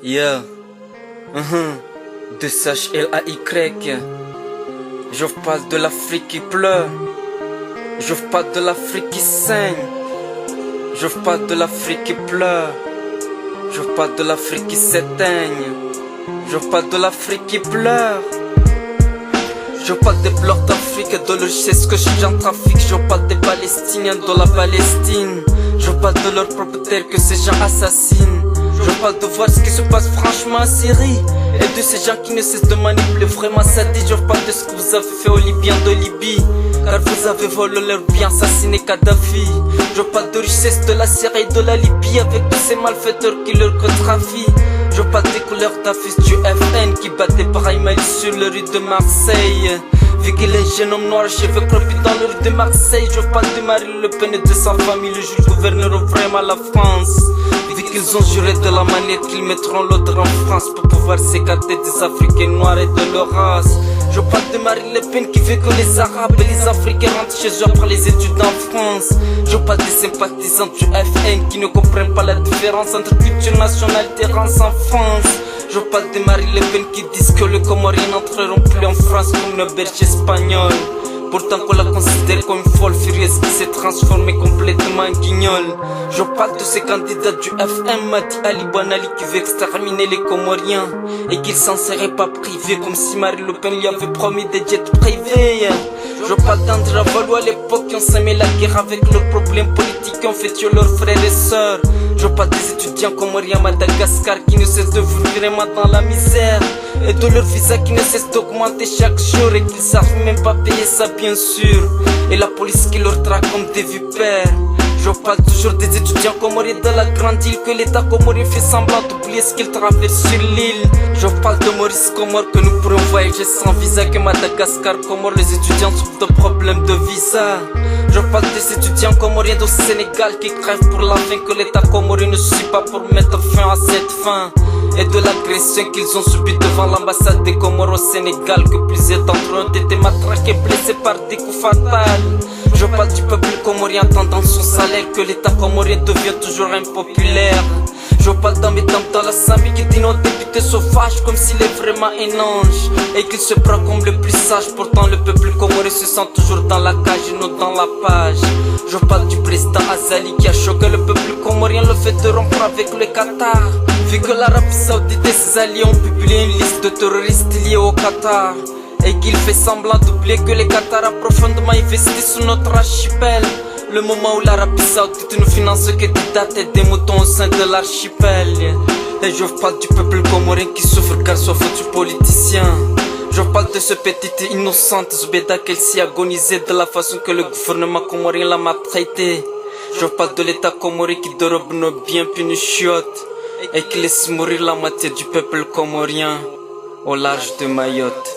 Yeah. De SHLAY. Je parle de l'Afrique qui pleure. Je parle de l'Afrique qui saigne. Je parle de l'Afrique qui pleure. Je parle de l'Afrique qui s'éteigne. Je parle de l'Afrique qui pleure. Je parle des blancs d'Afrique et de leur richesse que je en trafic. Je parle des Palestiniens de la Palestine. Je parle de leur propre terre que ces gens assassinent. Je parle de voir ce qui se passe franchement en Syrie et de ces gens qui ne cessent de manipuler vraiment ça dit. Je parle de ce que vous avez fait aux Libyens de Libye, car vous avez volé leur bien, assassiné Kadhafi. Je parle de richesse de la Syrie et de la Libye avec tous ces malfaiteurs qui leur trafiquent. Je parle des couleurs d'affiches du FN qui battaient pareil mal sur les rues de Marseille. Vu qu'il est jeune homme noir, cheveux crépus dans les rues de Marseille. Je parle de Marine Le Pen et de sa famille, le juge gouverneur vraiment la France. Vu qu'ils ont juré de la manière qu'ils mettront l'autre en France pour pouvoir s'écarter des Africains noirs et de leur race. Je parle de Marine Le Pen qui veut que les Arabes et les Africains rentrent chez eux après les études en France. Je parle des sympathisants du FN qui ne comprennent pas la différence entre culture, nationalité et race en France. Je parle de Marine Le Pen qui disent que les Comoriens n'entreront plus en France comme une berge espagnole. Pourtant qu'on la considère comme une folle furieuse qui s'est transformée complètement en guignol. Je parle de ces candidats du FN, Madi Ali Banali qui veut exterminer les Comoriens et qu'il s'en serait pas privé comme si Marine Le Pen lui avait promis des jets privés. Je parle d'André Valo à l'époque qui ont semé la guerre avec leurs problèmes politiques, qui ont fait tuer leurs frères et sœurs. Je parle des étudiants comoriens à Madagascar qui ne cessent de vivre vraiment dans la misère et de leur visa qui ne cesse d'augmenter chaque jour et qu'ils savent même pas payer ça bien sûr. Et la police qui leur traque comme des vipères. Je parle toujours des étudiants comoriens de la grande île que l'état comorien fait semblant d'oublier ce qu'il traverse sur l'île. Je parle de Maurice Comore que nous pourrions voyager sans visa, que Madagascar Comore les étudiants souffrent de problèmes de visa. Je parle des étudiants comoriens au Sénégal qui crèvent pour la faim, que l'état comorien ne suit pas pour mettre fin à cette faim. Et de l'agression qu'ils ont subie devant l'ambassade des Comores au Sénégal, que plusieurs d'entre eux ont été matraqués et blessés par des coups fatals. Je parle du peuple comorien attendant son salaire, que l'état comorien devient toujours impopulaire. Je parle d'un mesdames dans la Zambie qui dit nos députés sauvages comme s'il est vraiment un ange et qu'il se prend comme le plus sage. Pourtant le peuple comorien se sent toujours dans la cage et non dans la page. Je parle du président Azali qui a choqué le peuple comorien, le fait de rompre avec le Qatar. Vu que l'Arabie Saoudite et ses alliés ont publié une liste de terroristes liés au Qatar et qu'il fait semblant d'oublier que les Qatar a profondément investi sur notre archipel. Le moment où l'Arabie Saoudite nous finance que des dates et des moutons au sein de l'archipel. Et je parle du peuple comorien qui souffre car soit foutu politicien. Je parle de ce petit innocente Zubeda qu'elle s'y agonisait de la façon que le gouvernement comorien l'a maltraité. Je parle de l'état comorien qui dérobe nos biens puis nous chiotte et qui laisse mourir la moitié du peuple comorien au large de Mayotte.